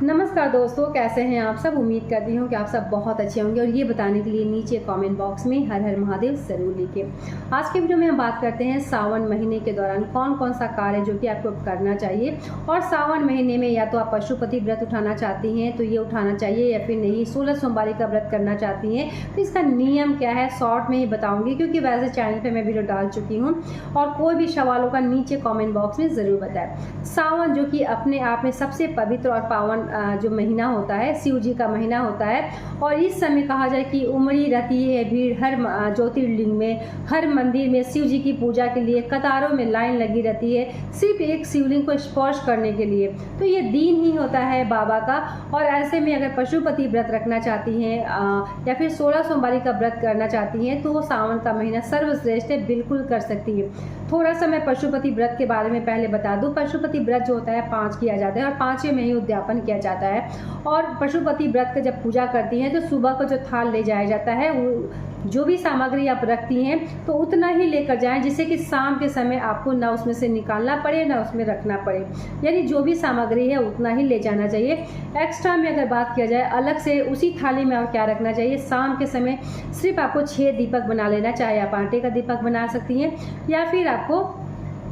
नमस्कार दोस्तों, कैसे हैं आप सब। उम्मीद करती हूँ कि आप सब बहुत अच्छे होंगे और ये बताने के लिए नीचे कमेंट बॉक्स में हर हर महादेव जरूर लिखिए। आज के वीडियो में हम बात करते हैं सावन महीने के दौरान कौन कौन सा कार्य जो कि आपको करना चाहिए। और सावन महीने में या तो आप पशुपति व्रत उठाना चाहती हैं तो ये उठाना चाहिए, या फिर नहीं 16 सोमवारी का व्रत करना चाहती हैं तो इसका नियम क्या है शॉर्ट में ही बताऊँगी, क्योंकि वैसे चैनल पर मैं वीडियो डाल चुकी हूँ। और कोई भी सवालों का नीचे कॉमेंट बॉक्स में ज़रूर बताएं। सावन जो कि अपने आप में सबसे पवित्र और पावन जो महीना होता है, शिव जी का महीना होता है। और इस समय कहा जाए कि उमड़ी रहती है भीड़, हर ज्योतिर्लिंग में, हर मंदिर में शिव जी की पूजा के लिए कतारों में लाइन लगी रहती है, सिर्फ एक शिवलिंग को स्पर्श करने के लिए। तो ये दिन ही होता है बाबा का। और ऐसे में अगर पशुपति व्रत रखना चाहती हैं या फिर 16 सोमवारी का व्रत करना चाहती हैं तो सावन का महीना सर्वश्रेष्ठ है, बिल्कुल कर सकती है। थोड़ा सा मैं पशुपति व्रत के बारे में पहले बता दूं। पशुपति व्रत जो होता है 5 किया जाता है और 5वें में ही उद्यापन किया जाता है। और पशुपति व्रत का जब पूजा करती हैं तो सुबह को जो थाल ले जाया जाता है, वो जो भी सामग्री आप रखती हैं तो उतना ही लेकर जाएं, जिससे कि शाम के समय आपको ना उसमें से निकालना पड़े ना उसमें रखना पड़े। यानी जो भी सामग्री है उतना ही ले जाना चाहिए। एक्स्ट्रा में अगर बात किया जाए अलग से उसी थाली में और क्या रखना चाहिए, शाम के समय सिर्फ आपको 6 दीपक बना लेना। चाहे आप आटे का दीपक बना सकती हैं या फिर आपको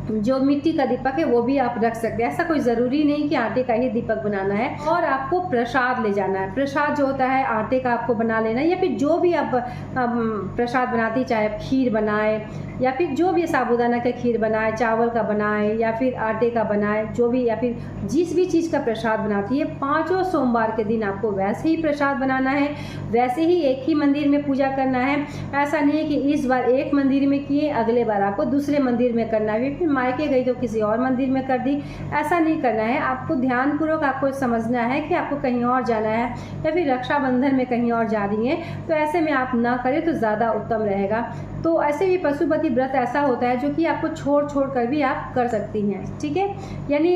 जो मिट्टी का दीपक है वो भी आप रख सकते हैं। ऐसा कोई ज़रूरी नहीं कि आटे का ही दीपक बनाना है। और आपको प्रसाद ले जाना है। प्रसाद जो होता है आटे का आपको बना लेना है, या फिर जो भी आप प्रसाद बनाती, चाहे आप खीर बनाए या फिर जो भी साबूदाना का खीर बनाए, चावल का बनाए या फिर आटे का बनाए, जो भी, या फिर जिस भी चीज़ का प्रसाद बनाती है, 5 सोमवार के दिन आपको वैसे ही प्रसाद बनाना है, वैसे ही एक ही मंदिर में पूजा करना है। ऐसा नहीं है कि इस बार एक मंदिर में किए, अगले बार आपको दूसरे मंदिर में करना है, फिर मायके गई तो किसी और मंदिर में कर दी। ऐसा नहीं करना है। आपको ध्यानपूर्वक आपको समझना है कि आपको कहीं और जाना है या फिर रक्षाबंधन में कहीं और जा रही हैं, तो ऐसे में आप ना करें तो ज़्यादा उत्तम रहेगा। तो ऐसे भी पशुपति व्रत ऐसा होता है जो कि आपको छोड़ कर भी आप कर सकती हैं, ठीक है। यानी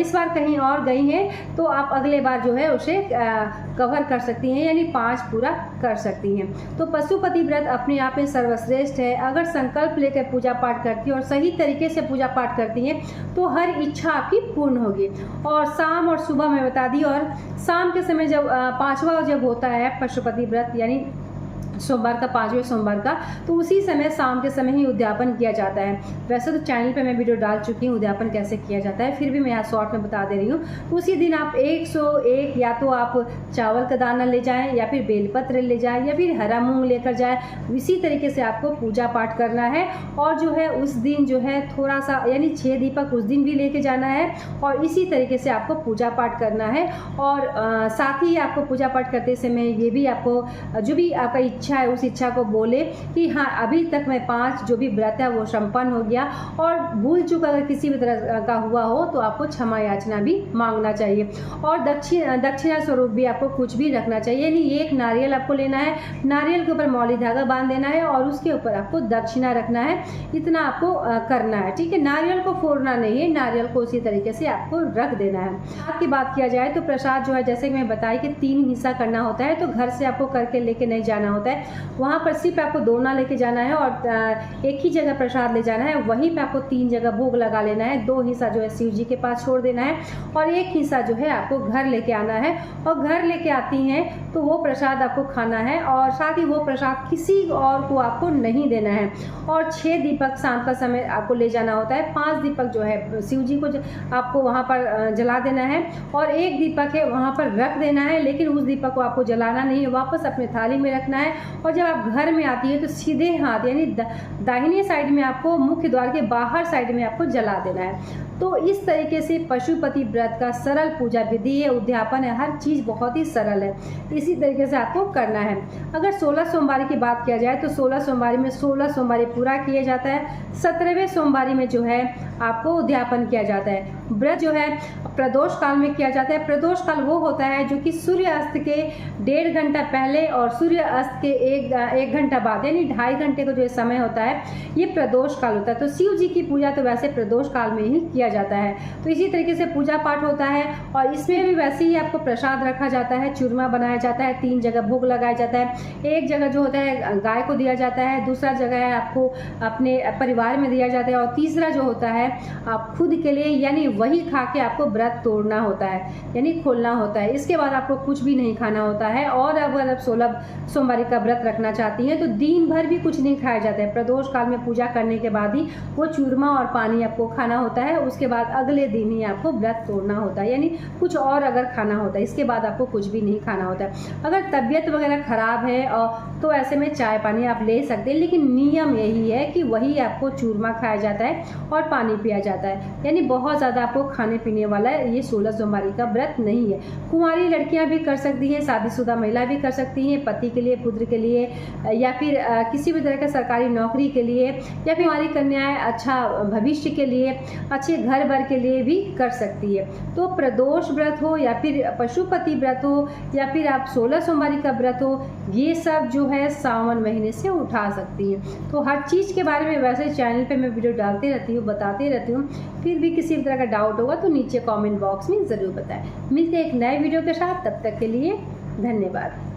इस बार कहीं और गई हैं तो आप अगले बार जो है उसे कवर कर सकती हैं, यानी 5 पूरा कर सकती हैं। तो पशुपति व्रत अपने आप में सर्वश्रेष्ठ है। अगर संकल्प लेकर पूजा पाठ करती हैं और सही तरीके से पूजा पाठ करती हैं तो हर इच्छा आपकी पूर्ण होगी। और शाम और सुबह में बता दी। और शाम के समय जब 5वां जब होता है पशुपति व्रत, यानी सोमवार का 5वें सोमवार का, तो उसी समय शाम के समय ही उद्यापन किया जाता है। वैसे तो चैनल पे मैं वीडियो डाल चुकी हूँ उद्यापन कैसे किया जाता है, फिर भी मैं यहाँ शॉर्ट में बता दे रही हूँ। तो उसी दिन आप 101 या तो आप चावल का दाना ले जाएं, या फिर बेलपत्र ले जाएं, या फिर हरा मूंग लेकर जाएं। इसी तरीके से आपको पूजा पाठ करना है। और जो है उस दिन जो है थोड़ा सा, यानी 6 दीपक उस दिन भी लेके जाना है और इसी तरीके से आपको पूजा पाठ करना है। और साथ ही आपको पूजा पाठ करते समय ये भी आपको जो भी आपका इच्छा है उस इच्छा को बोले कि हाँ अभी तक मैं 5 जो भी व्रत है वो संपन्न हो गया। और भूल चूक अगर किसी भी तरह का हुआ हो तो आपको क्षमा याचना भी मांगना चाहिए। और दक्षिणा स्वरूप भी आपको कुछ भी रखना चाहिए। यानी एक नारियल आपको लेना है, नारियल के ऊपर मौली धागा बांध देना है और उसके ऊपर आपको दक्षिणा रखना है। इतना आपको करना है, ठीक है। नारियल को फोड़ना नहीं है, नारियल को उसी तरीके से आपको रख देना है। प्रसाद की बात किया जाए तो प्रसाद जो है जैसे कि मैं बताई कि 3 हिस्सा करना होता है, तो घर से आपको करके लेके नहीं जाना होता है। वहाँ पर सिर्फ आपको दोना लेके जाना है और एक ही जगह प्रसाद ले जाना है। वहीं पे आपको 3 जगह भोग लगा लेना है। 2 हिस्सा जो है शिव जी के पास छोड़ देना है और 1 हिस्सा जो है आपको घर लेके आना है। और घर लेके आती हैं तो वो प्रसाद आपको खाना है और साथ ही वो प्रसाद किसी और को आपको नहीं देना है। और 6 दीपक शाम का समय आपको ले जाना होता है। 5 दीपक जो है शिव जी को आपको वहाँ पर जला देना है और 1 दीपक है वहाँ पर रख देना है, लेकिन उस दीपक को आपको जलाना नहीं है, वापस अपने थाली में रखना है। और जब आप घर में आती है तो सीधे हाथ, यानी दाहिने साइड में आपको, मुख्य द्वार के बाहर साइड में आपको जला देना है। तो इस तरीके से पशुपति व्रत का सरल पूजा विधि है, उद्यापन है, हर चीज़ बहुत ही सरल है। इसी तरीके से आपको करना है। अगर 16 सोमवारी की बात किया जाए तो 16 सोमवारी में 16 सोमवारी पूरा किया जाता है। 17वें सोमवारी में जो है आपको उद्यापन किया जाता है। व्रत जो है प्रदोष काल में किया जाता है। प्रदोष काल वो होता है जो कि सूर्य अस्त के 1.5 घंटा पहले और सूर्य अस्त के 1 घंटा बाद, यानी 2.5 घंटे का जो समय होता है, ये प्रदोष काल होता है। तो शिव जी की पूजा तो वैसे प्रदोष काल में ही किया किया जाता है। तो इसी तरीके से पूजा पाठ होता है और इसमें भी वैसे ही आपको प्रसाद रखा जाता है, चूरमा बनाया जाता है, 3 जगह भोग लगाया जाता है। एक जगह जो होता है गाय को दिया जाता है, दूसरा जगह है आपको अपने परिवार में दिया जाता है और तीसरा जो होता है आप खुद के लिए, यानी वही खा के आपको व्रत तोड़ना होता है, यानी खोलना होता है। इसके बाद आपको कुछ भी नहीं खाना होता है। और अगर आप 16 सोमवारी का व्रत रखना चाहती हैं तो दिन भर भी कुछ नहीं खाया जाता है। प्रदोष काल में पूजा करने के बाद ही वो चूरमा और पानी आपको खाना होता है। उसके बाद अगले दिन ही आपको व्रत तोड़ना होता है, यानी कुछ और अगर खाना होता है, इसके बाद आपको कुछ भी नहीं खाना होता है। अगर तबीयत वगैरह खराब है तो ऐसे में चाय पानी आप ले सकते हैं, लेकिन नियम यही है कि वही आपको चूरमा खाया जाता है और पानी पिया जाता है, यानी बहुत ज़्यादा आपको खाने पीने वाला ये 16 सोमवारी का व्रत नहीं है। कुंवारी लड़कियां भी कर सकती हैं, शादीशुदा महिला भी कर सकती हैं, पति के लिए, पुत्र के लिए, या फिर किसी भी तरह का सरकारी नौकरी के लिए, या फिर हमारी कन्याएं अच्छा भविष्य के लिए, अच्छे घर भर के लिए भी कर सकती है। तो प्रदोष व्रत हो या फिर पशुपति व्रत हो या फिर आप 16 सोमवारी का व्रत हो, ये सब जो है सावन महीने से उठा सकती हैं। तो हर चीज़ के बारे में वैसे चैनल पे मैं वीडियो डालती रहती हूँ, बताती रहती हूँ। फिर भी किसी भी तरह का डाउट होगा तो नीचे कमेंट बॉक्स में ज़रूर बताएं। मिलते हैं एक नए वीडियो के साथ, तब तक के लिए धन्यवाद।